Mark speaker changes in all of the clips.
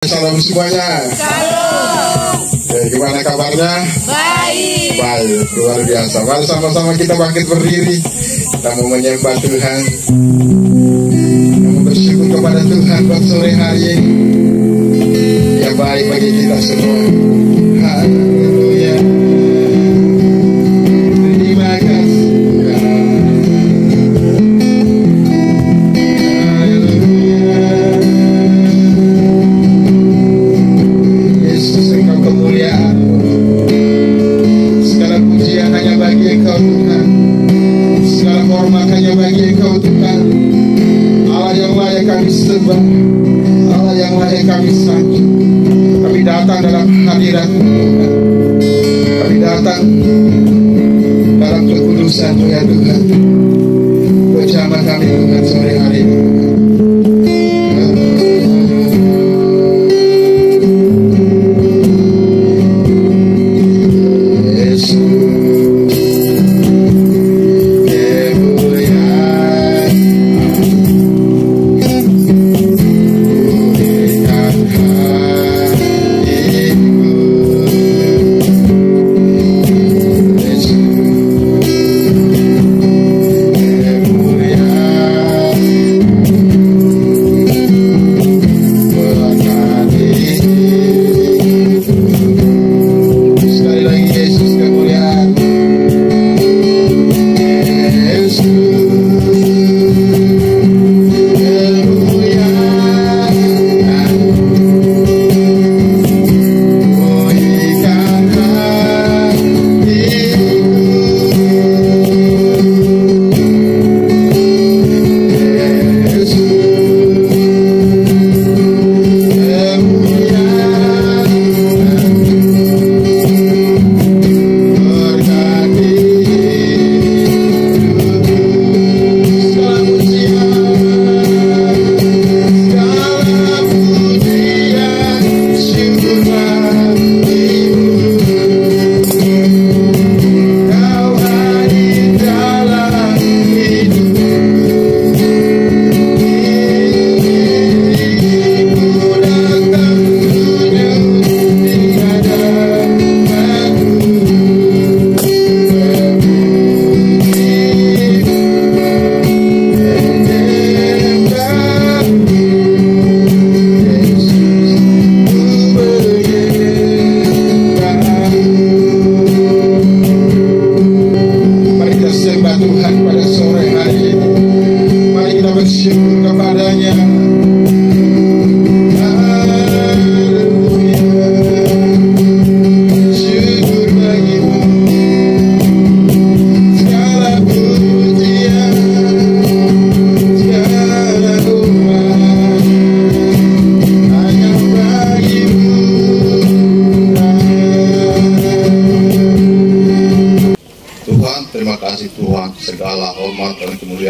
Speaker 1: Salam semuanya. Gimana kabarnya?
Speaker 2: Baik.
Speaker 1: Baik, luar biasa. Mari sama-sama kita bangkit berdiri. Kita mau menyembah Tuhan. Kita mau bersyukur kepada Tuhan buat sore hari ini. Yang baik bagi kita semua. Haleluya. Terima kasih Tuhan. Hanya bagi Engkau Tuhan, Allah yang layak kami sembah, Allah yang layak kami sanjung. Kami datang dalam hadirat-Mu Tuhan, kami datang dalam kekudusan-Mu ya Tuhan. Berjamah kami Tuhan sore hari ini.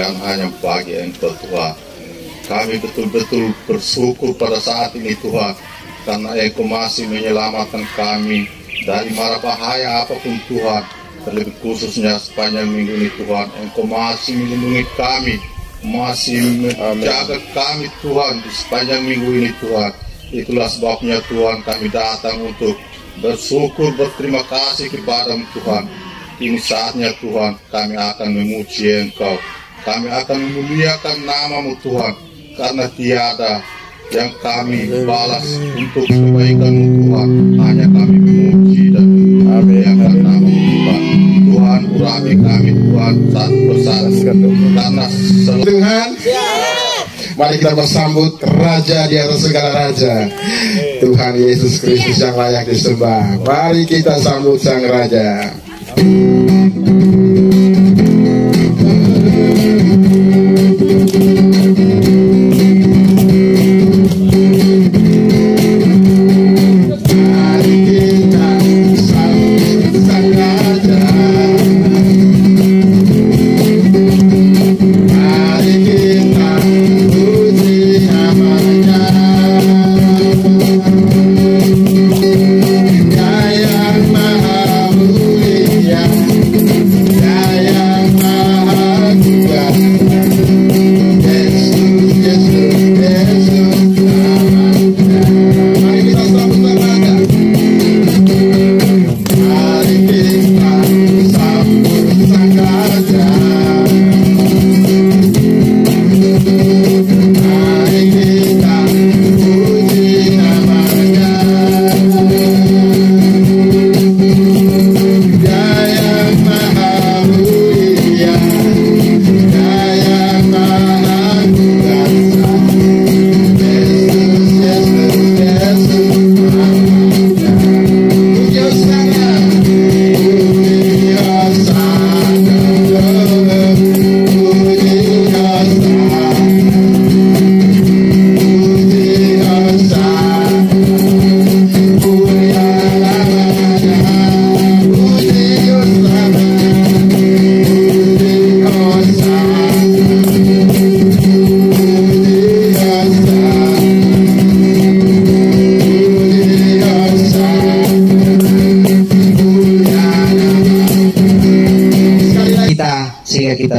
Speaker 1: Hanya bagi Engkau Tuhan. Kami betul-betul bersyukur pada saat ini Tuhan, karena Engkau masih menyelamatkan kami dari mara bahaya apapun Tuhan. Terlebih khususnya sepanjang minggu ini Tuhan, Engkau masih melindungi kami, masih menjaga kami Tuhan di sepanjang minggu ini Tuhan. Itulah sebabnya Tuhan kami datang untuk bersyukur, berterima kasih kepada-Mu Tuhan. Ini saatnya Tuhan kami akan memuji Engkau. Kami akan memuliakan nama-Mu Tuhan, karena tiada yang kami balas untuk kebaikan-Mu Tuhan. Hanya kami memuji dan memuliakan nama-Mu Tuhan. Tuhan urapi kami Tuhan satu persatu, karena Tuhan. Mari kita bersambut Raja di atas segala Raja, Tuhan Yesus Kristus yang layak disembah. Mari kita sambut Sang Raja.
Speaker 3: Yang Maha Mulia.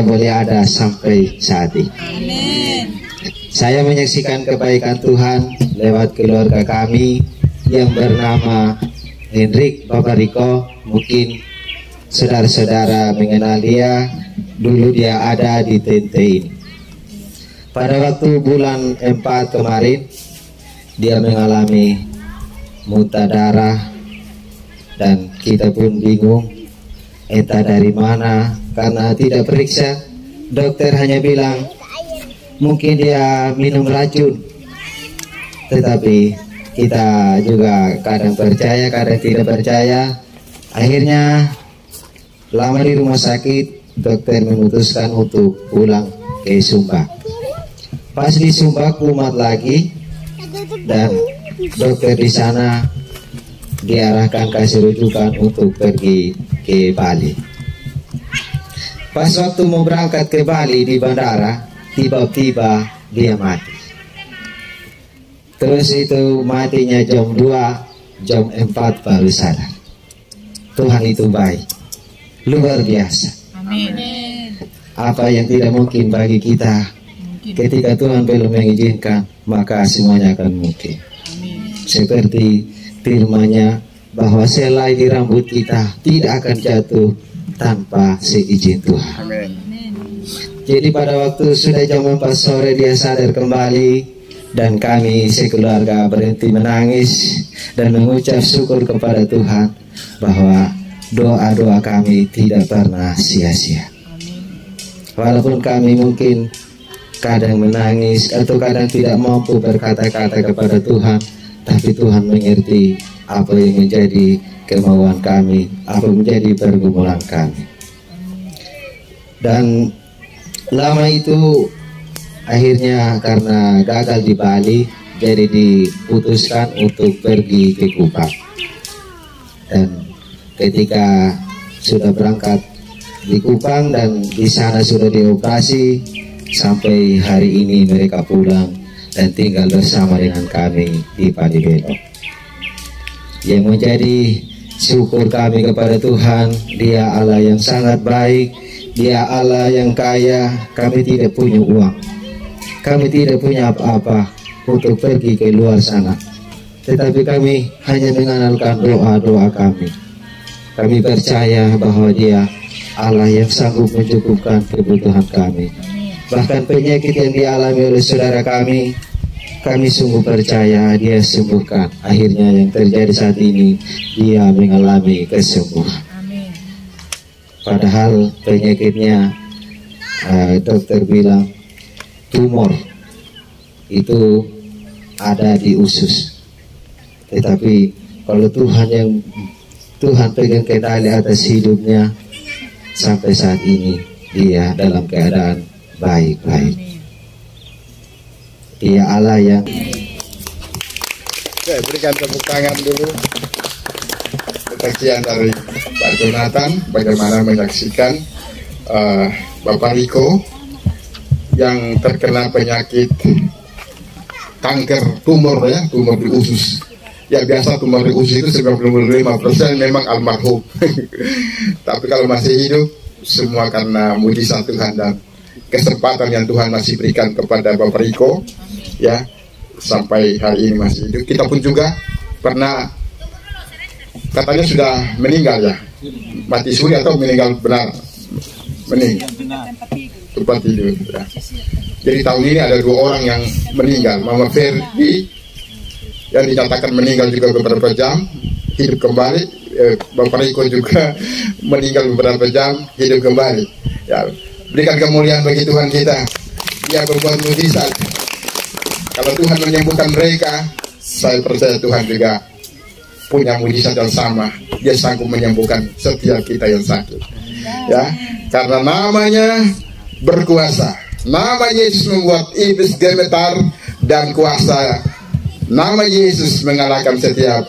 Speaker 2: kita boleh ada sampai saat ini. Saya menyaksikan kebaikan Tuhan lewat keluarga kami yang bernama Hendrik Bapak Riko. Mungkin saudara-saudara mengenal dia, dulu dia ada di TNT ini. Pada waktu bulan 4 kemarin, dia mengalami muntah darah dan kita pun bingung entah dari mana, karena tidak periksa. Dokter hanya bilang mungkin dia minum racun, tetapi kita juga kadang percaya, kadang tidak percaya. Akhirnya lama di rumah sakit, dokter memutuskan untuk pulang ke Sumba. Pas di Sumba kumat lagi, dan dokter di sana diarahkan kasih rujukan untuk pergi ke Bali. Pas waktu mau berangkat ke Bali di bandara, tiba-tiba dia mati. Terus itu matinya jam 2, jam 4 baru sadar. Tuhan itu baik, luar biasa.
Speaker 3: Amin.
Speaker 2: Apa yang tidak mungkin bagi kita, ketika Tuhan belum mengizinkan, maka semuanya akan mungkin.
Speaker 3: Amin.
Speaker 2: Seperti firman-Nya bahwa selai di rambut kita tidak akan jatuh tanpa seizin Tuhan.
Speaker 3: Amin.
Speaker 2: Jadi pada waktu sudah jam 4 sore dia sadar kembali, dan kami sekeluarga berhenti menangis dan mengucap syukur kepada Tuhan bahwa doa-doa kami tidak pernah sia-sia. Walaupun kami mungkin kadang menangis atau kadang tidak mampu berkata-kata kepada Tuhan, tapi Tuhan mengerti apa yang menjadi kemauan kami, apa menjadi pergumulan kami. Dan lama itu akhirnya karena gagal di Bali, jadi diputuskan untuk pergi ke Kupang. Dan ketika sudah berangkat di Kupang dan di sana sudah dioperasi, sampai hari ini mereka pulang dan tinggal bersama dengan kami di Palibelo. Yang menjadi syukur kami kepada Tuhan, Dia Allah yang sangat baik, Dia Allah yang kaya. Kami tidak punya uang, kami tidak punya apa-apa untuk pergi ke luar sana, tetapi kami hanya mengandalkan doa-doa kami. Kami percaya bahwa Dia Allah yang sanggup mencukupkan kebutuhan kami. Bahkan penyakit yang dialami oleh saudara kami sungguh percaya Dia sembuhkan. Akhirnya yang terjadi saat ini, dia mengalami kesembuhan. Padahal penyakitnya dokter bilang tumor itu ada di usus. Tetapi kalau Tuhan pegang kendali atas hidupnya, sampai saat ini dia dalam keadaan baik-baik. Dia Allah yang...
Speaker 1: Oke, berikan tepuk tangan dulu. Kesaksian dari Pak Jonathan bagaimana menyaksikan Bapak Riko yang terkena penyakit kanker tumor tumor di usus. Ya biasa tumor di usus itu 95% memang almarhum. Tapi kalau masih hidup, semua karena mujizat Tuhan dan kesempatan yang Tuhan masih berikan kepada Bapak Riko, ya, sampai hari ini masih hidup. Kita pun juga pernah, katanya sudah meninggal ya, mati suri atau meninggal benar, meninggal tempat tidur ya. Jadi tahun ini ada 2 orang yang meninggal. Mama Ferdi yang dinyatakan meninggal juga beberapa jam, hidup kembali. Bapak Riko juga meninggal beberapa jam, hidup kembali ya. Berikan kemuliaan bagi Tuhan kita. Dia berbuat mujizat. Kalau Tuhan menyembuhkan mereka, saya percaya Tuhan juga punya mujizat yang sama. Dia sanggup menyembuhkan setiap kita yang sakit. Ya, karena namanya berkuasa. Nama Yesus membuat iblis gemetar dan kuasa. Nama Yesus mengalahkan setiap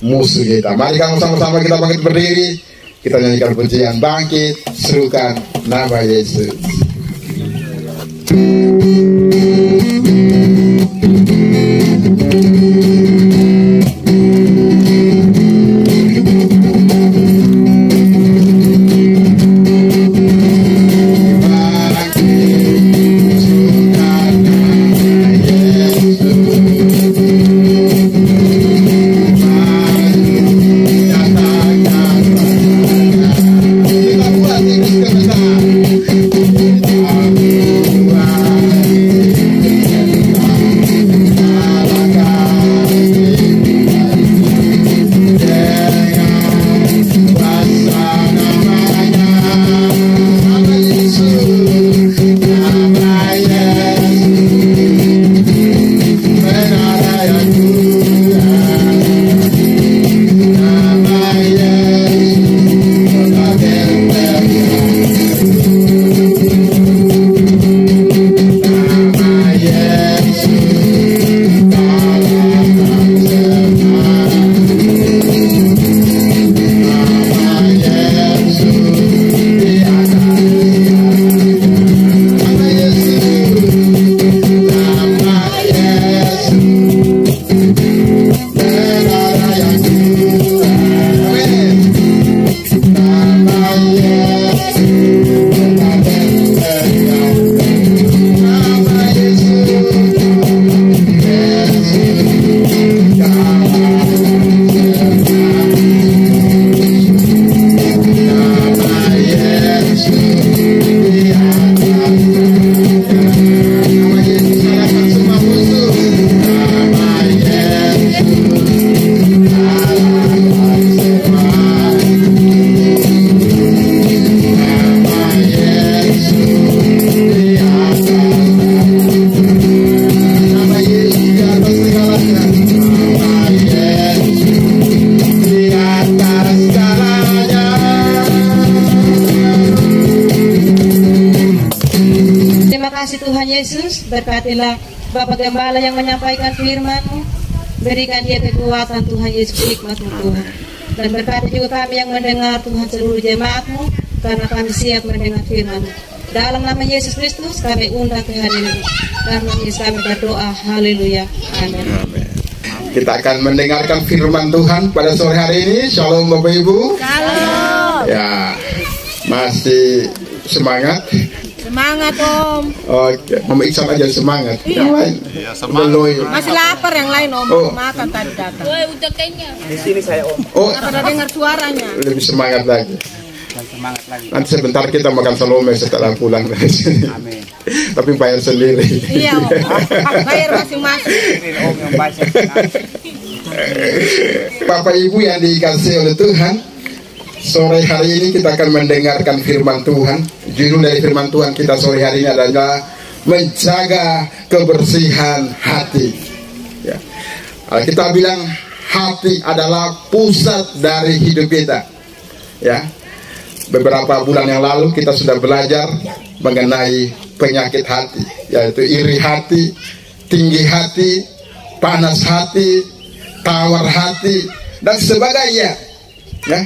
Speaker 1: musuh kita. Mari kamu sama-sama kita bangkit berdiri. Kita nyanyikan pujian bangkit, serukan nama Yesus.
Speaker 3: Yesus, berkatilah Bapak Gembala yang menyampaikan firman-Mu. Berikan dia kekuatan Tuhan Yesus, hikmat-Mu Tuhan. Dan berkati juga kami yang mendengar Tuhan, seluruh jemaat-Mu, karena kami siap mendengar firman-Mu. Dalam nama Yesus Kristus kami undang kehadiran-Mu. Dalam nama Yesus kami berdoa. Haleluya. Amin.
Speaker 4: Kita akan mendengarkan firman Tuhan pada sore hari ini. Shalom Bapak Ibu.
Speaker 5: Shalom.
Speaker 4: Ya, masih semangat?
Speaker 5: Semangat Om.
Speaker 4: Oke, Mama Iksan aja semangat.
Speaker 5: Iya.
Speaker 4: Yang lain belum.
Speaker 5: Masih lapar yang lain Om.
Speaker 4: Oh.
Speaker 5: Makan tadi datang.
Speaker 6: Udah kayaknya.
Speaker 7: Di sini saya Om.
Speaker 4: Oh,
Speaker 5: Pernah dengar suaranya.
Speaker 4: lebih semangat lagi.
Speaker 7: Semangat lagi.
Speaker 4: Nanti sebentar kita makan salome setelah pulang dari sini.
Speaker 7: Amin.
Speaker 4: Tapi bayar sendiri.
Speaker 5: Iya Om. Bayar masing-masing.
Speaker 7: Ini Om yang banyak.
Speaker 4: Bapak Ibu yang dikasihi oleh Tuhan, sore hari ini kita akan mendengarkan firman Tuhan. Judul dari firman Tuhan kita sore hari ini adalah menjaga kebersihan hati. Ya. Kita bilang hati adalah pusat dari hidup kita. Ya. Beberapa bulan yang lalu kita sudah belajar mengenai penyakit hati, yaitu iri hati, tinggi hati, panas hati, tawar hati, dan sebagainya. Ya.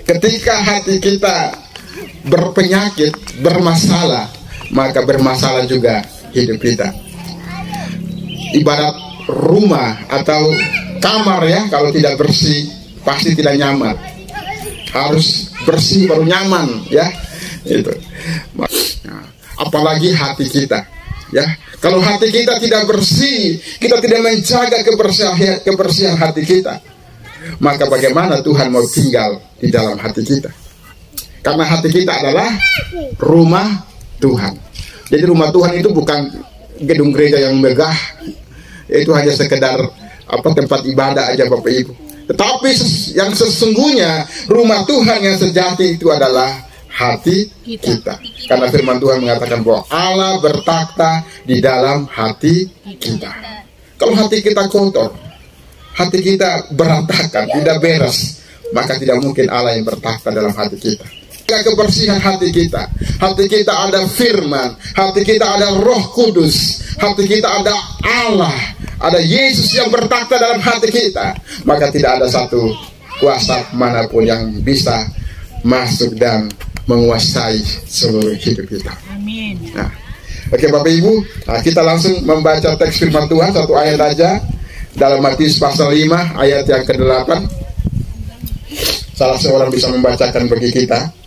Speaker 4: Ketika hati kita berpenyakit, bermasalah, maka bermasalah juga hidup kita. Ibarat rumah atau kamar ya, kalau tidak bersih pasti tidak nyaman. Harus bersih baru nyaman ya. Itu. Nah, apalagi hati kita ya. Kalau hati kita tidak bersih, kita tidak menjaga kebersihan hati kita, maka bagaimana Tuhan mau tinggal di dalam hati kita? Karena hati kita adalah rumah Tuhan. Jadi rumah Tuhan itu bukan gedung gereja yang megah, itu hanya sekedar tempat ibadah aja Bapak Ibu. Tetapi yang sesungguhnya rumah Tuhan yang sejati itu adalah hati kita. Karena firman Tuhan mengatakan bahwa Allah bertakhta di dalam hati kita. Kalau hati kita kotor, hati kita berantakan, tidak beres, maka tidak mungkin Allah yang bertakhta dalam hati kita. Kebersihan hati kita ada firman, hati kita ada Roh Kudus, hati kita ada Allah, ada Yesus yang bertakhta dalam hati kita, maka tidak ada satu kuasa manapun yang bisa masuk dan menguasai seluruh hidup kita.
Speaker 5: Amin.
Speaker 4: Nah, oke Bapak Ibu, kita langsung membaca teks firman Tuhan, satu ayat aja dalam Matius pasal 5 ayat yang ke-8. Salah seorang bisa membacakan bagi kita.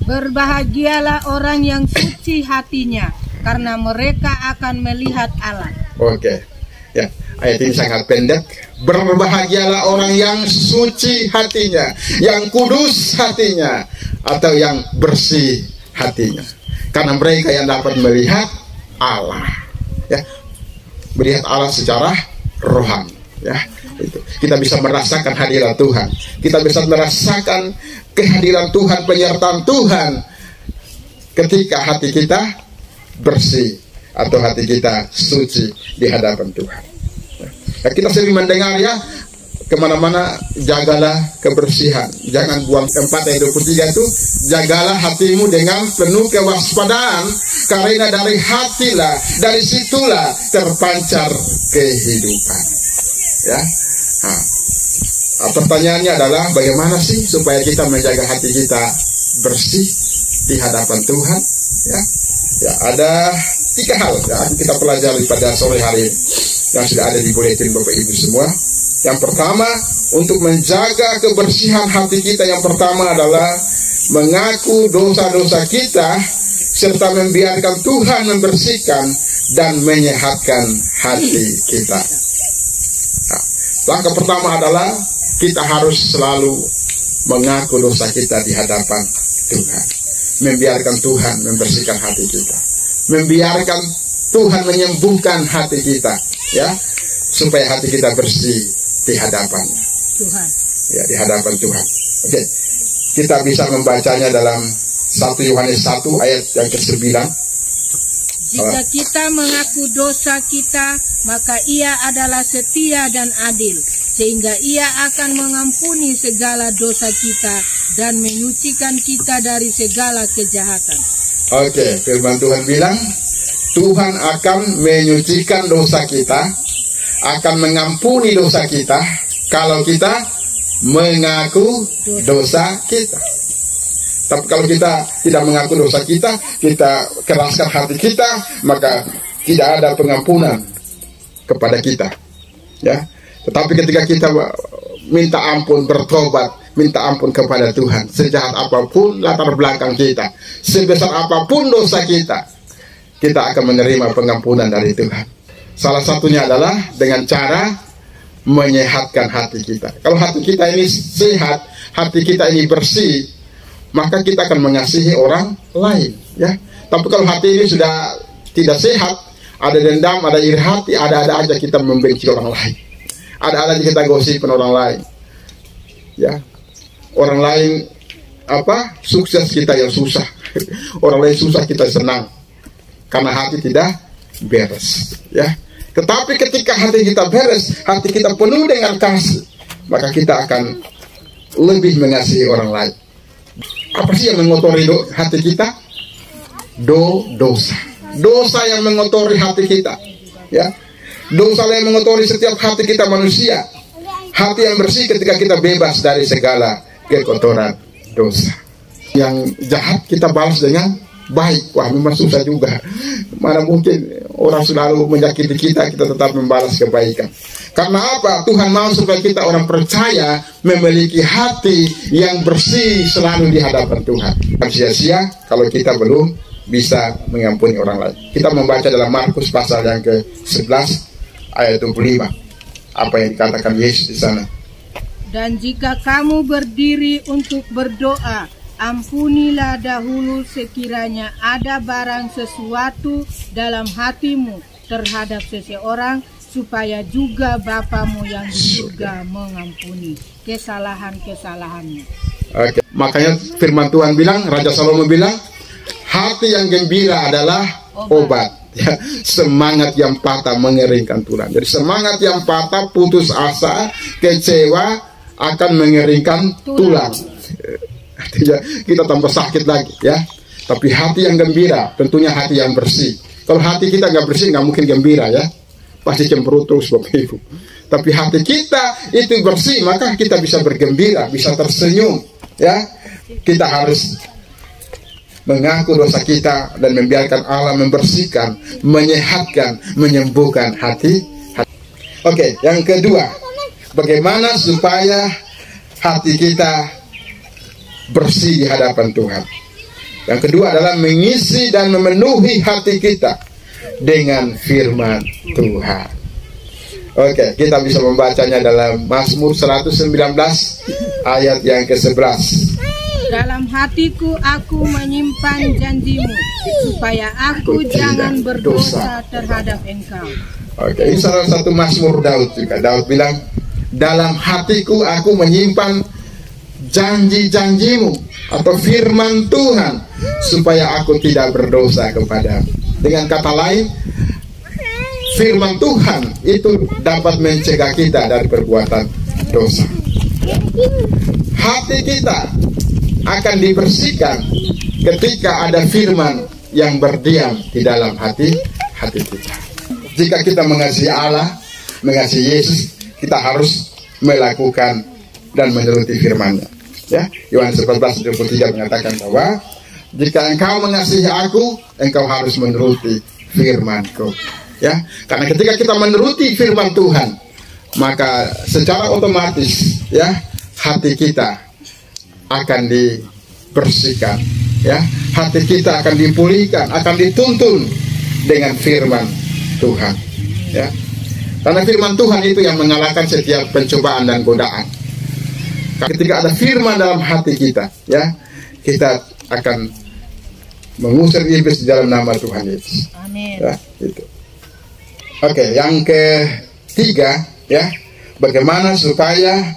Speaker 5: Berbahagialah orang yang suci hatinya, karena mereka akan melihat Allah.
Speaker 4: Oke. Ya, ayat ini sangat pendek. Berbahagialah orang yang suci hatinya, yang kudus hatinya, atau yang bersih hatinya, karena mereka yang dapat melihat Allah. Ya, melihat Allah secara rohani. Ya, itu. Kita bisa merasakan hadirat Tuhan. Kita bisa merasakan kehadiran Tuhan, penyertaan Tuhan ketika hati kita bersih atau hati kita suci di hadapan Tuhan. Nah, kita sering mendengar ya, kemana-mana jagalah kebersihan. Jangan buang. 4 ayat 23 itu, jagalah hatimu dengan penuh kewaspadaan, karena dari hatilah, dari situlah terpancar kehidupan. Ya. Nah, pertanyaannya adalah bagaimana sih supaya kita menjaga hati kita bersih di hadapan Tuhan? Ya, ya ada 3 hal yang kita pelajari pada sore hari ini yang sudah ada di buletin Bapak Ibu semua. Yang pertama, untuk menjaga kebersihan hati kita, yang pertama adalah mengaku dosa-dosa kita serta membiarkan Tuhan membersihkan dan menyehatkan hati kita. Nah, langkah pertama adalah kita harus selalu mengaku dosa kita di hadapan Tuhan. Membiarkan Tuhan membersihkan hati kita. Membiarkan Tuhan menyembuhkan hati kita, ya, supaya hati kita bersih di hadapan
Speaker 5: Tuhan.
Speaker 4: Ya, di hadapan Tuhan. Oke. Kita bisa membacanya dalam 1 Yohanes 1 ayat yang ke-9.
Speaker 5: Jika kita mengaku dosa kita, maka Ia adalah setia dan adil, sehingga Ia akan mengampuni segala dosa kita dan menyucikan kita dari segala kejahatan.
Speaker 4: Oke, firman Tuhan bilang, Tuhan akan menyucikan dosa kita, akan mengampuni dosa kita kalau kita mengaku dosa kita. Tapi kalau kita tidak mengaku dosa kita, kita keraskan hati kita, maka tidak ada pengampunan kepada kita. Ya. Tetapi ketika kita minta ampun, bertobat, minta ampun kepada Tuhan, sejahat apapun latar belakang kita, sebesar apapun dosa kita, kita akan menerima pengampunan dari Tuhan. Salah satunya adalah dengan cara menyehatkan hati kita. Kalau hati kita ini sehat, hati kita ini bersih, maka kita akan mengasihi orang lain, ya. Tapi kalau hati ini sudah tidak sehat, ada dendam, ada iri hati, ada aja kita membenci orang lain, ada aja kita gosipin orang lain, ya. Orang lain sukses, kita yang susah. Orang lain susah, kita senang, karena hati tidak beres, ya. Tetapi ketika hati kita beres, hati kita penuh dengan kasih, maka kita akan lebih mengasihi orang lain. Apa sih yang mengotori hati kita? Dosa. Dosa yang mengotori hati kita, ya. Dosa yang mengotori setiap hati kita manusia. Hati yang bersih ketika kita bebas dari segala kekotoran dosa. Yang jahat kita balas dengan baik. Wah, memang susah juga. Mana mungkin orang selalu menyakiti kita, kita tetap membalas kebaikan. Karena apa? Tuhan mau supaya kita orang percaya memiliki hati yang bersih selalu di hadapan Tuhan. Sia-sia kalau kita belum bisa mengampuni orang lain. Kita membaca dalam Markus pasal yang ke-11 ayat 25. Apa yang dikatakan Yesus di sana?
Speaker 5: Dan jika kamu berdiri untuk berdoa, ampunilah dahulu sekiranya ada barang sesuatu dalam hatimu terhadap seseorang, supaya juga Bapamu yang di surga mengampuni kesalahan-kesalahanmu. Oke.
Speaker 4: Makanya firman Tuhan bilang, Raja Salomo bilang, hati yang gembira adalah obat. Ya, semangat yang patah mengeringkan tulang. Jadi semangat yang patah, putus asa, kecewa akan mengeringkan tulang. Artinya kita tambah sakit lagi, ya. Tapi hati yang gembira, tentunya hati yang bersih. Kalau hati kita nggak bersih, nggak mungkin gembira, ya. Pasti cemberut terus, Bapak Ibu. Tapi hati kita itu bersih, maka kita bisa bergembira, bisa tersenyum, ya. Kita harus mengaku dosa kita dan membiarkan Allah membersihkan, menyehatkan, menyembuhkan hati. Oke, yang kedua, bagaimana supaya hati kita bersih di hadapan Tuhan? Yang kedua adalah mengisi dan memenuhi hati kita dengan firman Tuhan. Oke, kita bisa membacanya dalam Mazmur 119 ayat yang ke-11.
Speaker 5: Dalam hatiku aku menyimpan janjimu, supaya aku jangan berdosa terhadap engkau.
Speaker 4: Oke, ini salah satu Mazmur Daud juga. Daud bilang, dalam hatiku aku menyimpan janji-janjimu atau firman Tuhan, supaya aku tidak berdosa kepadamu. Dengan kata lain, firman Tuhan itu dapat mencegah kita dari perbuatan dosa. Hati kita akan dibersihkan ketika ada firman yang berdiam di dalam hati kita. Jika kita mengasihi Allah, mengasihi Yesus, kita harus melakukan dan menuruti firman-Nya. Ya, Yohanes 14:23 mengatakan bahwa jika engkau mengasihi aku, engkau harus menuruti firman-Ku. Ya, karena ketika kita menuruti firman Tuhan, maka secara otomatis, ya, hati kita akan dibersihkan, ya, hati kita akan dipulihkan, akan dituntun dengan firman Tuhan, ya. Karena firman Tuhan itu yang mengalahkan setiap pencobaan dan godaan. Ketika ada firman dalam hati kita, ya, kita akan mengusir iblis di dalam nama Tuhan Yesus.
Speaker 5: Amin.
Speaker 4: Ya, itu. Oke, yang ketiga, ya, bagaimana supaya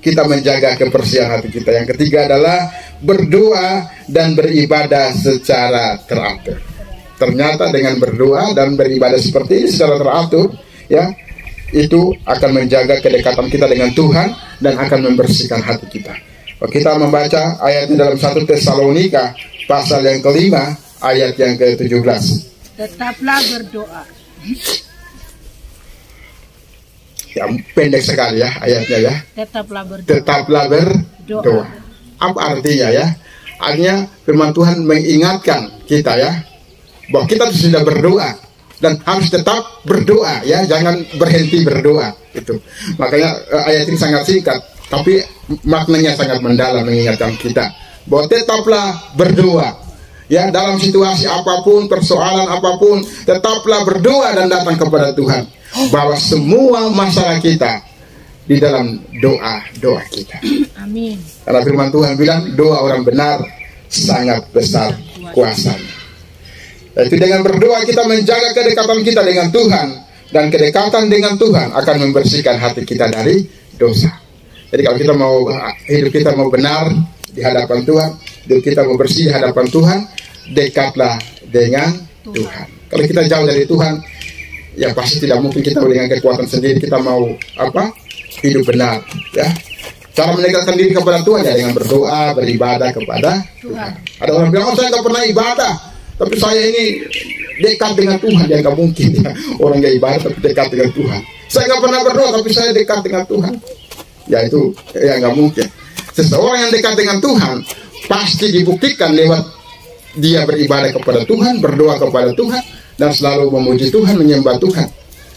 Speaker 4: kita menjaga kebersihan hati kita. Yang ketiga adalah berdoa dan beribadah secara teratur. Ternyata dengan berdoa dan beribadah seperti ini secara teratur, ya, itu akan menjaga kedekatan kita dengan Tuhan dan akan membersihkan hati kita. Kita membaca ayatnya dalam 1 Tesalonika pasal yang ke-5 ayat yang ke-17.
Speaker 5: Tetaplah berdoa.
Speaker 4: Ya, pendek sekali ya ayatnya ya.
Speaker 5: Tetaplah berdoa.
Speaker 4: Tetaplah berdoa. Apa artinya ya? Artinya firman Tuhan mengingatkan kita ya, bahwa kita sudah berdoa dan harus tetap berdoa ya, jangan berhenti berdoa itu. Makanya ayat ini sangat singkat, tapi maknanya sangat mendalam, mengingatkan kita bahwa tetaplah berdoa ya, dalam situasi apapun, persoalan apapun, tetaplah berdoa dan datang kepada Tuhan, bahwa semua masalah kita di dalam doa kita.
Speaker 5: Amin.
Speaker 4: Karena firman Tuhan bilang doa orang benar sangat besar kuasanya. Yaitu dengan berdoa kita menjaga kedekatan kita dengan Tuhan, dan kedekatan dengan Tuhan akan membersihkan hati kita dari dosa. Jadi kalau kita mau hidup kita mau benar di hadapan Tuhan, hidup kita mau bersih di hadapan Tuhan, dekatlah dengan Tuhan. Kalau kita jauh dari Tuhan, ya pasti tidak mungkin kita dengan kekuatan sendiri kita mau hidup benar ya. Cara mendekatkan diri kepada Tuhan ya dengan berdoa, beribadah kepada Tuhan. Ada orang bilang, saya nggak pernah ibadah, tapi saya ini dekat dengan Tuhan. Ya nggak mungkin ya, orang nggak ibadah tapi dekat dengan Tuhan. Saya nggak pernah berdoa tapi saya dekat dengan Tuhan. Ya itu ya nggak mungkin. Seseorang yang dekat dengan Tuhan pasti dibuktikan lewat dia beribadah kepada Tuhan, berdoa kepada Tuhan, dan selalu memuji Tuhan, menyembah Tuhan.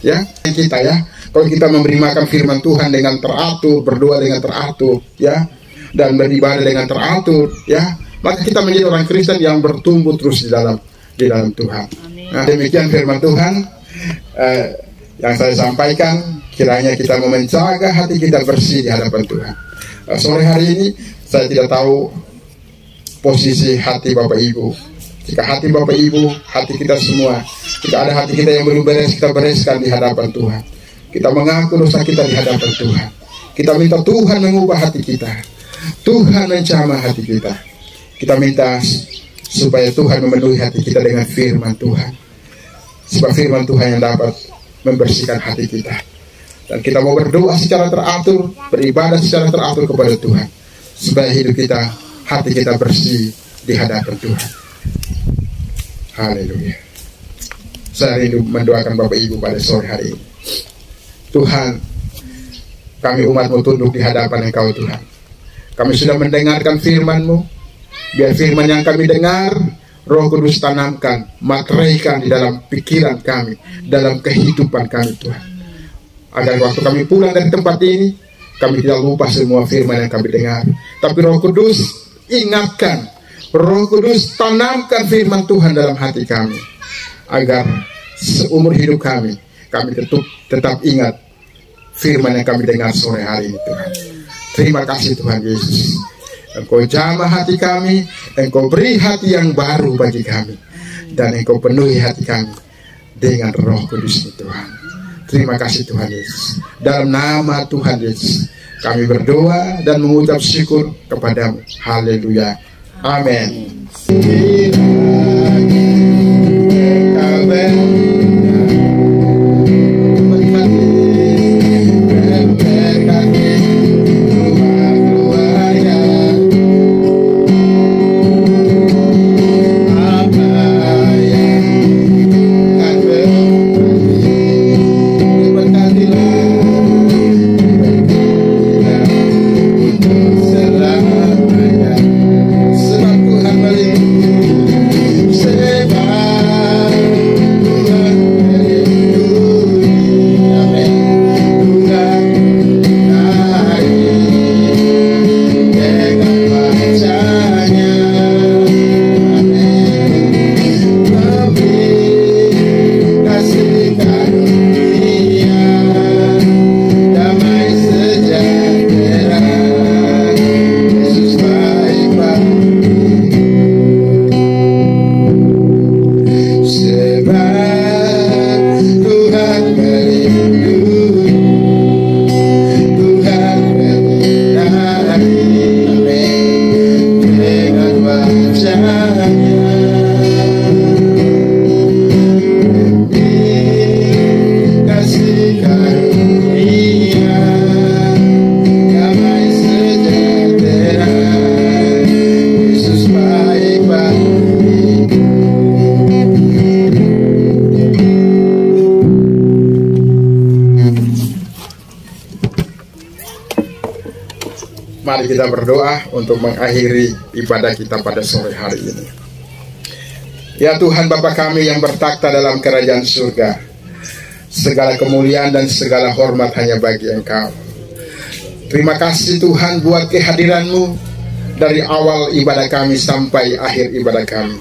Speaker 4: Ya kita ya, kalau kita memberi makan firman Tuhan dengan teratur, berdoa dengan teratur, ya, dan beribadah dengan teratur, ya, maka kita menjadi orang Kristen yang bertumbuh terus di dalam Tuhan. Nah, demikian firman Tuhan yang saya sampaikan. Kiranya kita mau menjaga hati kita bersih di hadapan Tuhan. Sore hari ini saya tidak tahu posisi hati Bapak Ibu. Jika hati Bapak Ibu, hati kita semua, jika ada hati kita yang belum beres, kita bereskan di hadapan Tuhan. Kita mengaku dosa kita di hadapan Tuhan. Kita minta Tuhan mengubah hati kita, Tuhan menjamah hati kita. Kita minta supaya Tuhan memenuhi hati kita dengan firman Tuhan, sebab firman Tuhan yang dapat membersihkan hati kita. Dan kita mau berdoa secara teratur, beribadah secara teratur kepada Tuhan, supaya hidup kita, hati kita bersih di hadapan Tuhan. Haleluya. Saya rindu mendoakan Bapak Ibu pada sore hari ini. Tuhan, kami umat-Mu tunduk di hadapan Engkau Tuhan. Kami sudah mendengarkan firman-Mu. Biar firman yang kami dengar, Roh Kudus tanamkan, materaikan di dalam pikiran kami, dalam kehidupan kami Tuhan. Agar waktu kami pulang dari tempat ini, kami tidak lupa semua firman yang kami dengar. Tapi Roh Kudus ingatkan, Roh Kudus tanamkan firman Tuhan dalam hati kami, agar seumur hidup kami tetap ingat firman yang kami dengar sore hari ini Tuhan. Terima kasih Tuhan Yesus. Engkau jamah hati kami, Engkau beri hati yang baru bagi kami, dan Engkau penuhi hati kami dengan Roh Kudus Tuhan. Terima kasih Tuhan Yesus. Dalam nama Tuhan Yesus kami berdoa dan mengucap syukur kepadamu. Haleluya. Amin.
Speaker 6: Sebab Tuhan melindungi, sebab
Speaker 4: Mari kita berdoa untuk mengakhiri ibadah kita pada sore hari ini. Ya Tuhan Bapa kami yang bertakhta dalam kerajaan surga, segala kemuliaan dan segala hormat hanya bagi Engkau. Terima kasih Tuhan buat kehadiran-Mu dari awal ibadah kami sampai akhir ibadah kami.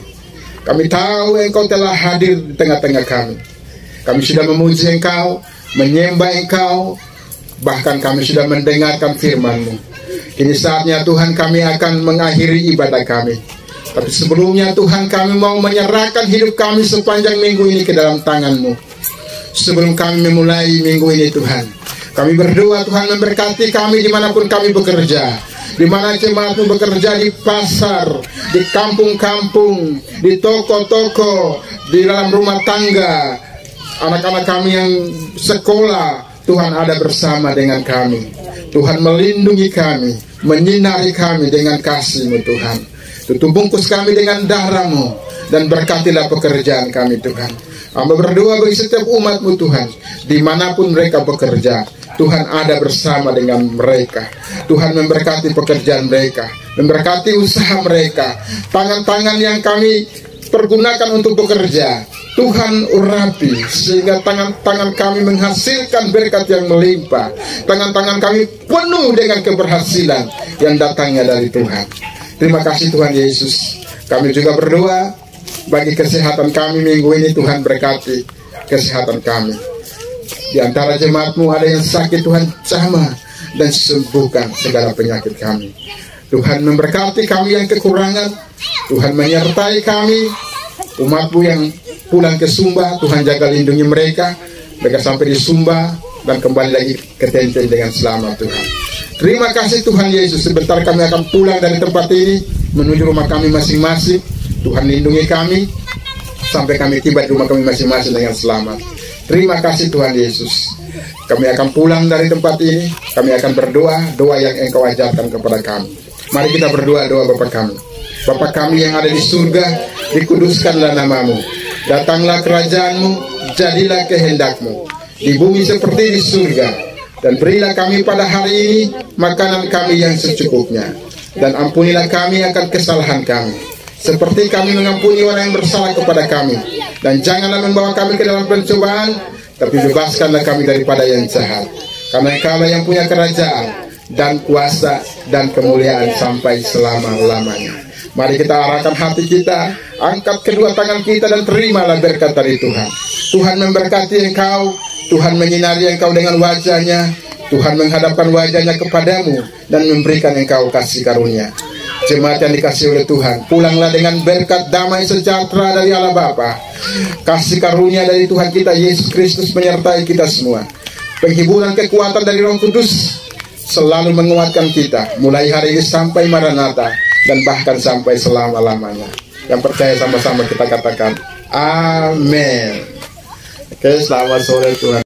Speaker 4: Kami tahu Engkau telah hadir di tengah-tengah kami. Kami sudah memuji Engkau, menyembah Engkau, bahkan kami sudah mendengarkan firman-Mu. Kini saatnya Tuhan kami akan mengakhiri ibadah kami. Tapi sebelumnya Tuhan kami mau menyerahkan hidup kami sepanjang minggu ini ke dalam tangan-Mu. Sebelum kami memulai minggu ini Tuhan, kami berdoa Tuhan memberkati kami dimanapun kami bekerja. Di mana jemaat-Mu bekerja, di pasar, di kampung-kampung, di toko-toko, di dalam rumah tangga, anak-anak kami yang sekolah, Tuhan ada bersama dengan kami. Tuhan melindungi kami, menyinari kami dengan kasih-Mu Tuhan. Tutup bungkus kami dengan darah-Mu, dan berkatilah pekerjaan kami Tuhan. Hamba berdoa bagi setiap umat-Mu Tuhan, dimanapun mereka bekerja, Tuhan ada bersama dengan mereka. Tuhan memberkati pekerjaan mereka, memberkati usaha mereka. Tangan-tangan yang kami pergunakan untuk bekerja, Tuhan urapi sehingga tangan-tangan kami menghasilkan berkat yang melimpah. Tangan-tangan kami penuh dengan keberhasilan yang datangnya dari Tuhan. Terima kasih Tuhan Yesus. Kami juga berdoa bagi kesehatan kami minggu ini. Tuhan berkati kesehatan kami. Di antara jemaat-Mu ada yang sakit, Tuhan jamah dan sembuhkan segala penyakit kami. Tuhan memberkati kami yang kekurangan. Tuhan menyertai kami. Umat-Mu yang pulang ke Sumba, Tuhan jaga lindungi mereka. Mereka sampai di Sumba dan kembali lagi ke Tenten dengan selamat Tuhan. Terima kasih Tuhan Yesus. Sebentar kami akan pulang dari tempat ini menuju rumah kami masing-masing. Tuhan lindungi kami sampai kami tiba di rumah kami masing-masing dengan selamat. Terima kasih Tuhan Yesus. Kami akan pulang dari tempat ini. Kami akan berdoa, doa yang Engkau ajarkan kepada kami. Mari kita berdoa doa Bapa kami. Bapa kami yang ada di surga, dikuduskanlah nama-Mu. Datanglah kerajaan-Mu, jadilah kehendak-Mu di bumi seperti di surga. Dan berilah kami pada hari ini makanan kami yang secukupnya. Dan ampunilah kami akan kesalahan kami, seperti kami mengampuni orang yang bersalah kepada kami. Dan janganlah membawa kami ke dalam pencobaan, tapi bebaskanlah kami daripada yang jahat. Karena Engkau yang punya kerajaan dan kuasa dan kemuliaan sampai selama-lamanya. Mari kita arahkan hati kita, angkat kedua tangan kita dan terimalah berkat dari Tuhan. Tuhan memberkati Engkau, Tuhan menyinari Engkau dengan wajah-Nya, Tuhan menghadapkan wajah-Nya kepadamu dan memberikan Engkau kasih karunia. Jemaat yang dikasih oleh Tuhan, pulanglah dengan berkat damai sejahtera dari Allah Bapa, kasih karunia dari Tuhan kita Yesus Kristus menyertai kita semua. Penghiburan kekuatan dari Roh Kudus selalu menguatkan kita mulai hari ini sampai Maranatha dan bahkan sampai selama-lamanya. Yang percaya sama-sama kita katakan amin. Oke, selamat sore Tuhan.